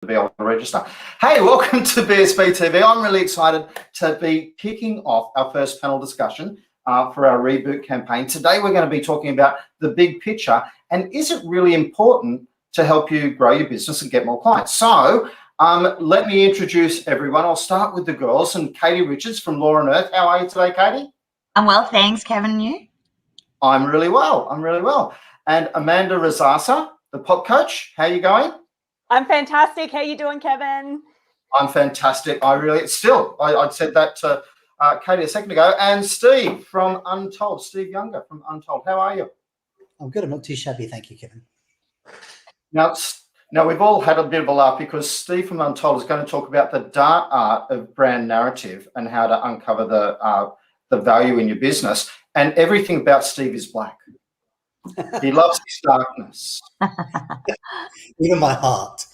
to be able to register. Hey, welcome to BSB TV. I'm really excited to be kicking off our first panel discussion for our Reboot campaign. Today, we're going to be talking about the big picture and is it really important to help you grow your business and get more clients? So let me introduce everyone. I'll start with the girls and Katie Richards from Law and Earth. How are you today, Katie? I'm well, thanks, Kevin. And you? I'm really well. And Amanda Razasa, the pop coach. How are you going? I'm fantastic. How you doing, Kevin? I'm fantastic. I said that to Katie a second ago. And Steve from Untold, Steve Younger from Untold. How are you? I'm good. I'm not too shabby. Thank you, Kevin. Now we've all had a bit of a laugh because Steve from Untold is going to talk about the dark art of brand narrative and how to uncover the value in your business. And everything about Steve is black. He loves his darkness. Even my heart.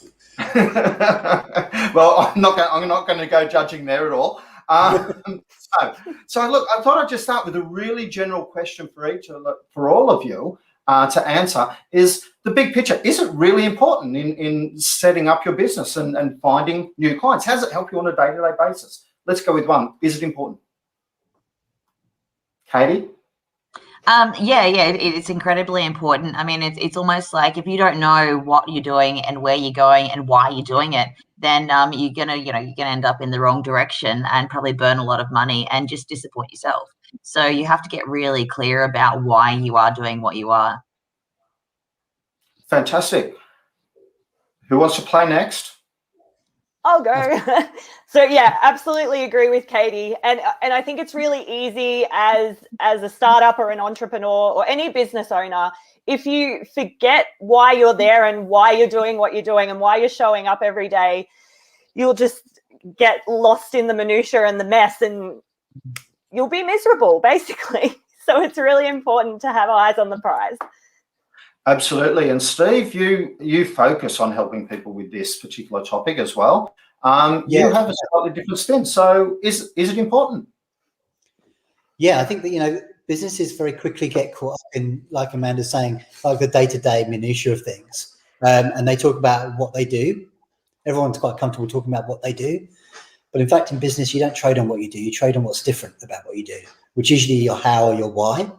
Well, I'm not going to go judging there at all. So look, I thought I'd just start with a really general question for all of you to answer: is the big picture? Is it really important in setting up your business and finding new clients? How does it help you on a day-to-day basis? Let's go with one. Is it important? Katie? It's incredibly important. I mean, it's almost like if you don't know what you're doing and where you're going and why you're doing it, then you're gonna end up in the wrong direction and probably burn a lot of money and just disappoint yourself. So you have to get really clear about why you are doing what you are. Fantastic. Who wants to play next? I'll go. So yeah, absolutely agree with Katie. And I think it's really easy as a startup or an entrepreneur or any business owner, if you forget why you're there and why you're doing what you're doing and why you're showing up every day, you'll just get lost in the minutiae and the mess and you'll be miserable, basically. So it's really important to have eyes on the prize. Absolutely. And Steve, you focus on helping people with this particular topic as well. You have a slightly different spin. So is it important? Yeah, I think that, businesses very quickly get caught up in, like Amanda's saying, like the day-to-day minutiae of things. And they talk about what they do. Everyone's quite comfortable talking about what they do. But in fact, in business, you don't trade on what you do. You trade on what's different about what you do, which is usually your how or your why.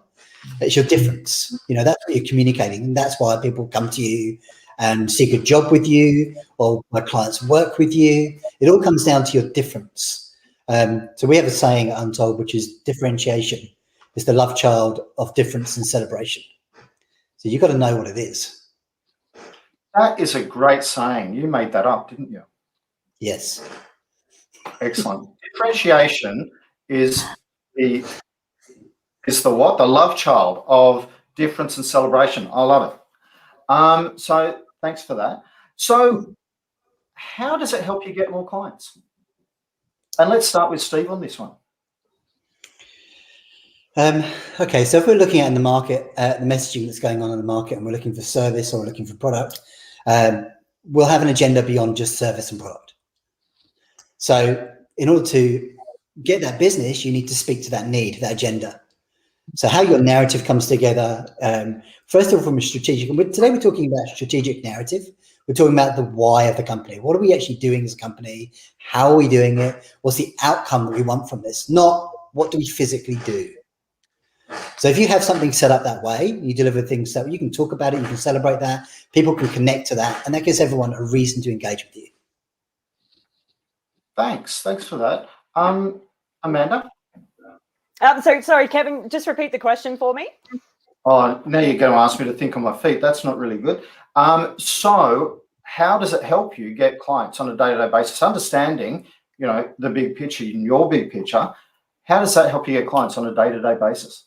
It's your difference. That's what you're communicating. And that's why people come to you and seek a job with you, or my clients work with you. It all comes down to your difference. So we have a saying at Untold, which is differentiation is the love child of difference and celebration. So you've got to know what it is. That is a great saying. You made that up, didn't you? Yes. Excellent. Differentiation is the what? The love child of difference and celebration. I love it. So thanks for that. So how does it help you get more clients? And let's start with Steve on this one. Okay, so if we're looking at in the market, the messaging that's going on in the market, and we're looking for service or we're looking for product, we'll have an agenda beyond just service and product. So in order to get that business, you need to speak to that need, that agenda. So how your narrative comes together, first of all, from a strategic, and today we're talking about strategic narrative. We're talking about the why of the company. What are we actually doing as a company? How are we doing it? What's the outcome that we want from this? Not what do we physically do? So if you have something set up that way, you deliver things that you can talk about it, you can celebrate that, people can connect to that, and that gives everyone a reason to engage with you. Thanks for that. Amanda? So sorry, Kevin, just repeat the question for me. Oh, now you're going to ask me to think on my feet. That's not really good. So how does it help you get clients on a day-to-day basis? Understanding, the big picture, your big picture, how does that help you get clients on a day-to-day basis?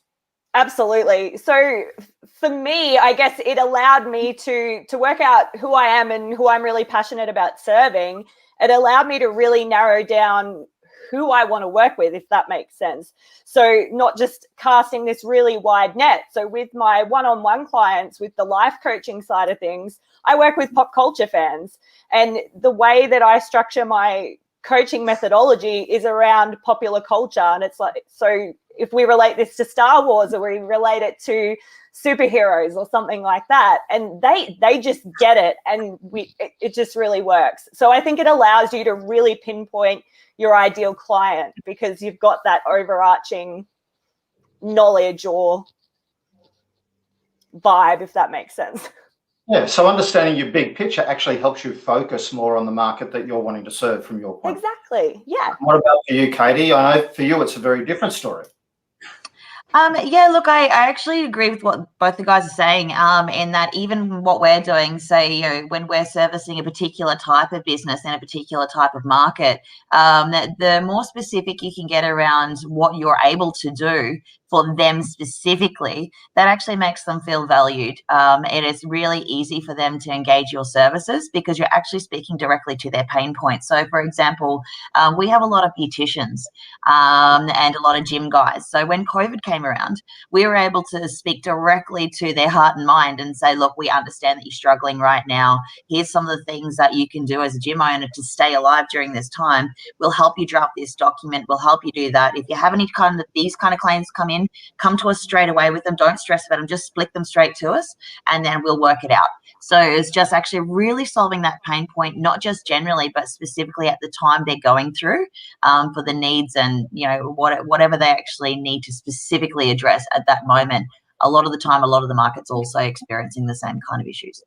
Absolutely. So for me, I guess it allowed me to work out who I am and who I'm really passionate about serving. It allowed me to really narrow down who I want to work with, if that makes sense. So not just casting this really wide net. So with my one-on-one clients, with the life coaching side of things, I work with pop culture fans. And the way that I structure my coaching methodology is around popular culture. And it's like, so if we relate this to Star Wars, or we relate it to superheroes or something like that, and they just get it, and it just really works. So I think it allows you to really pinpoint your ideal client because you've got that overarching knowledge or vibe, if that makes sense. Yeah, so understanding your big picture actually helps you focus more on the market that you're wanting to serve from your point. Exactly. Yeah. What about for you, Katie? I know for you it's a very different story. Yeah, look, I actually agree with what both the guys are saying, in that even what we're doing, say, you know, when we're servicing a particular type of business in a particular type of market, that the more specific you can get around what you're able to do for them specifically, that actually makes them feel valued. It is really easy for them to engage your services because you're actually speaking directly to their pain points. So, for example, we have a lot of beauticians and a lot of gym guys. So when COVID came around, we were able to speak directly to their heart and mind and say, look, we understand that you're struggling right now. Here's some of the things that you can do as a gym owner to stay alive during this time. We'll help you draft this document. We'll help you do that. If you have any kind of these kind of claims come in, come to us straight away with them. Don't stress about them. Just split them straight to us and then we'll work it out. So it's just actually really solving that pain point, not just generally, but specifically at the time they're going through for the needs and, you know, whatever they actually need to specifically address at that moment. A lot of the time, a lot of the market's also experiencing the same kind of issues.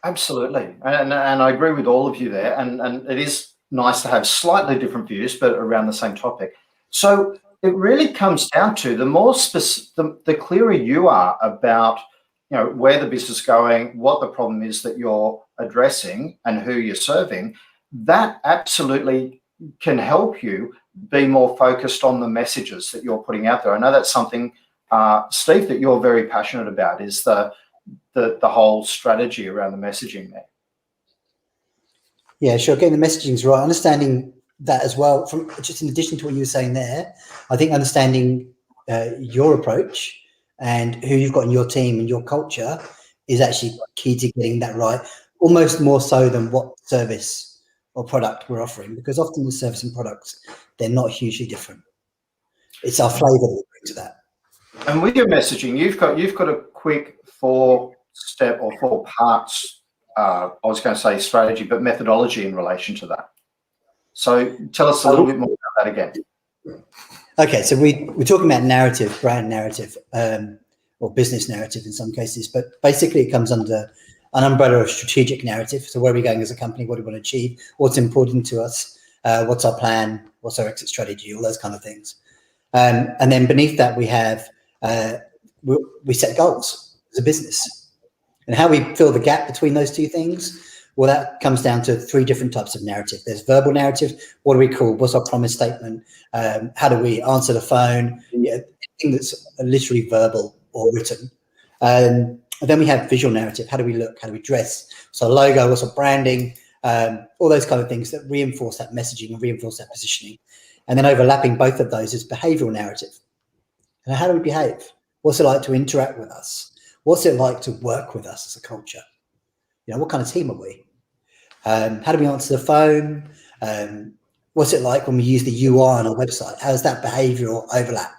Absolutely. And I agree with all of you there. And it is nice to have slightly different views, but around the same topic. So it really comes down to the more the clearer you are about, you know, where the business is going, what the problem is that you're addressing and who you're serving, that absolutely can help you be more focused on the messages that you're putting out there. I know that's something, Steve, that you're very passionate about, is the whole strategy around the messaging there. Yeah, sure. Getting the messaging is right. Understanding that as well, from just in addition to what you were saying there, I think understanding your approach and who you've got in your team and your culture is actually key to getting that right, almost more so than what service or product we're offering, because often the service and products, they're not hugely different. It's our flavor that we bring to that. And with your messaging, you've got a quick 4-step or 4 parts, I was going to say strategy, but methodology in relation to that. So tell us a little bit more about that again. Okay, so we're talking about narrative, brand narrative, or business narrative in some cases, but basically it comes under an umbrella of strategic narrative. So where are we going as a company? What do we want to achieve? What's important to us? What's our plan? What's our exit strategy? All those kind of things. And then beneath that, we have, we set goals as a business. And how we fill the gap between those two things, well, that comes down to 3 different types of narrative. There's verbal narrative. What do we call? What's our promise statement? How do we answer the phone? Yeah, anything that's literally verbal or written. And then we have visual narrative. How do we look? How do we dress? So logo, what's our branding? All those kind of things that reinforce that messaging and reinforce that positioning. And then overlapping both of those is behavioral narrative. And how do we behave? What's it like to interact with us? What's it like to work with us as a culture? You know, what kind of team are we? How do we answer the phone? What's it like when we use the UI on our website? How does that behavioral overlap?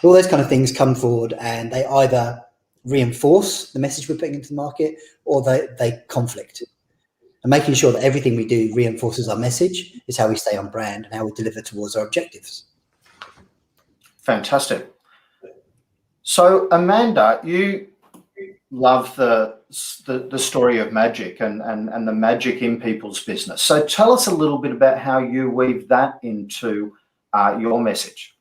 All those kind of things come forward and they either reinforce the message we're putting into the market or they conflict. And making sure that everything we do reinforces our message is how we stay on brand and how we deliver towards our objectives. Fantastic. So Amanda, you love the story of magic and the magic in people's business. So tell us a little bit about how you weave that into your message.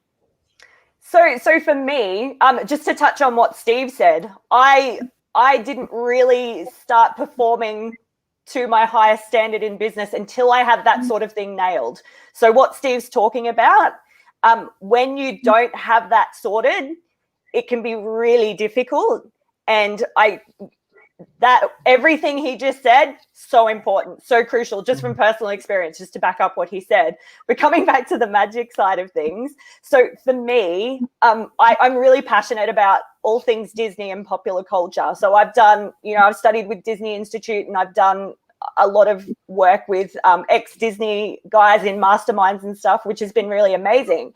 So for me, just to touch on what Steve said, I didn't really start performing to my highest standard in business until I had that sort of thing nailed. So what Steve's talking about, when you don't have that sorted, it can be really difficult. And that everything he just said, so important, so crucial, just from personal experience, just to back up what he said. But coming back to the magic side of things, so for me, I'm really passionate about all things Disney and popular culture. So I've done, I've studied with Disney Institute and I've done a lot of work with ex-Disney guys in masterminds and stuff, which has been really amazing.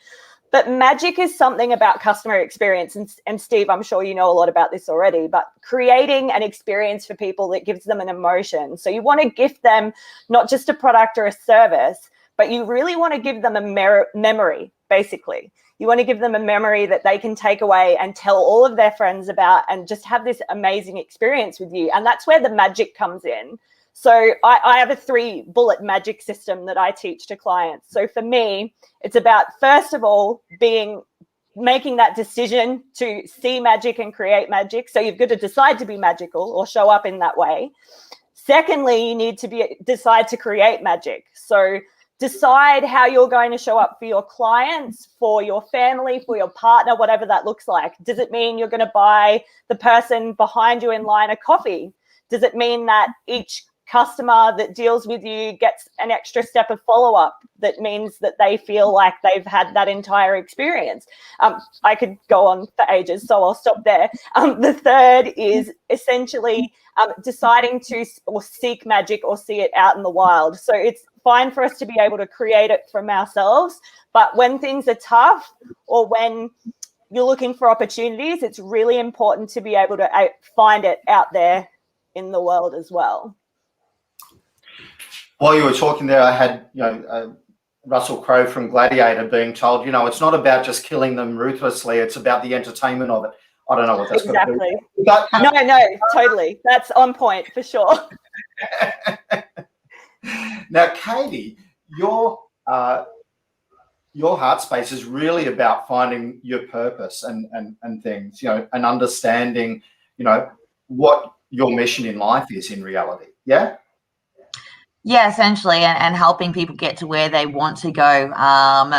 But magic is something about customer experience. And Steve, I'm sure you know a lot about this already, but creating an experience for people that gives them an emotion. So you want to gift them not just a product or a service, but you really want to give them a memory, basically. You want to give them a memory that they can take away and tell all of their friends about and just have this amazing experience with you. And that's where the magic comes in. So I have a 3-bullet magic system that I teach to clients. So for me, it's about, first of all, making that decision to see magic and create magic. So you've got to decide to be magical or show up in that way. Secondly, you need to decide to create magic. So decide how you're going to show up for your clients, for your family, for your partner, whatever that looks like. Does it mean you're going to buy the person behind you in line a coffee? Does it mean that each customer that deals with you gets an extra step of follow-up that means that they feel like they've had that entire experience? I could go on for ages, so I'll stop there. The third is essentially deciding to seek magic or see it out in the wild. So it's fine for us to be able to create it from ourselves, but when things are tough or when you're looking for opportunities, it's really important to be able to find it out there in the world as well. While you were talking there, I had, Russell Crowe from Gladiator being told, it's not about just killing them ruthlessly, it's about the entertainment of it. I don't know what that's exactly. going to be. But, no, totally. That's on point for sure. Now, Katie, your heart space is really about finding your purpose and things, and understanding, what your mission in life is in reality. Yeah? Yeah, essentially, and helping people get to where they want to go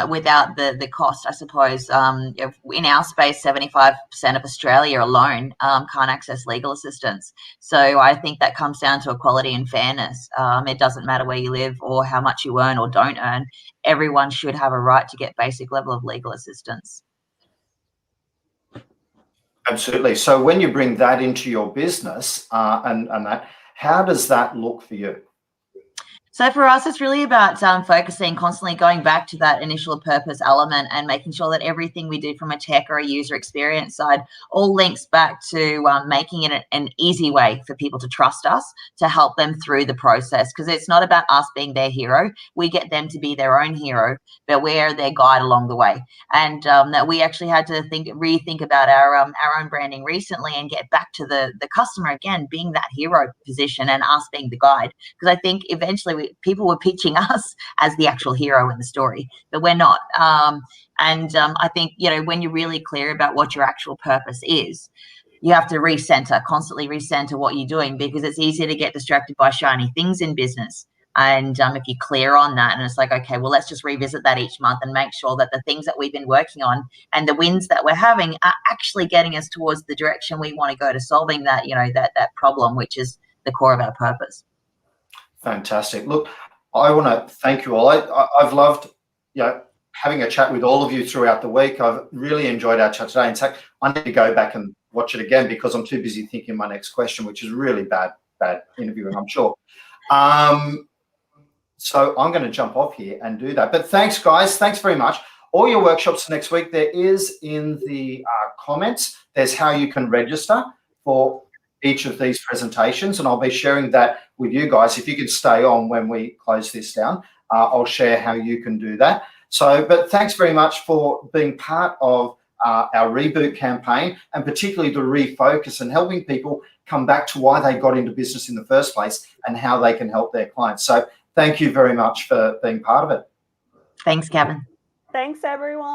without the cost, I suppose. In our space, 75% of Australia alone can't access legal assistance. So I think that comes down to equality and fairness. It doesn't matter where you live or how much you earn or don't earn. Everyone should have a right to get basic level of legal assistance. Absolutely. So when you bring that into your business and that, how does that look for you? So for us, it's really about focusing, constantly going back to that initial purpose element and making sure that everything we do from a tech or a user experience side all links back to making it an easy way for people to trust us, to help them through the process. Because it's not about us being their hero. We get them to be their own hero, but we're their guide along the way. And that we actually had to rethink about our own branding recently and get back to the customer again, being that hero position and us being the guide. Because I think eventually people were pitching us as the actual hero in the story, but we're not. I think, when you're really clear about what your actual purpose is, you have to constantly recenter what you're doing, because it's easier to get distracted by shiny things in business. And if you're clear on that, and it's like, okay, well, let's just revisit that each month and make sure that the things that we've been working on and the wins that we're having are actually getting us towards the direction we want to go to solving that, that problem, which is the core of our purpose. Fantastic. Look, I want to thank you all. I've loved, having a chat with all of you throughout the week. I've really enjoyed our chat today. In fact, I need to go back and watch it again because I'm too busy thinking my next question, which is really bad interviewing, I'm sure. So I'm going to jump off here and do that. But thanks, guys. Thanks very much. All your workshops next week, there is in the comments, there's how you can register for each of these presentations, and I'll be sharing that with you guys. If you could stay on when we close this down, I'll share how you can do that. So, but thanks very much for being part of our reboot campaign, and particularly the refocus and helping people come back to why they got into business in the first place and how they can help their clients. So thank you very much for being part of it. Thanks, Kevin. Thanks, everyone.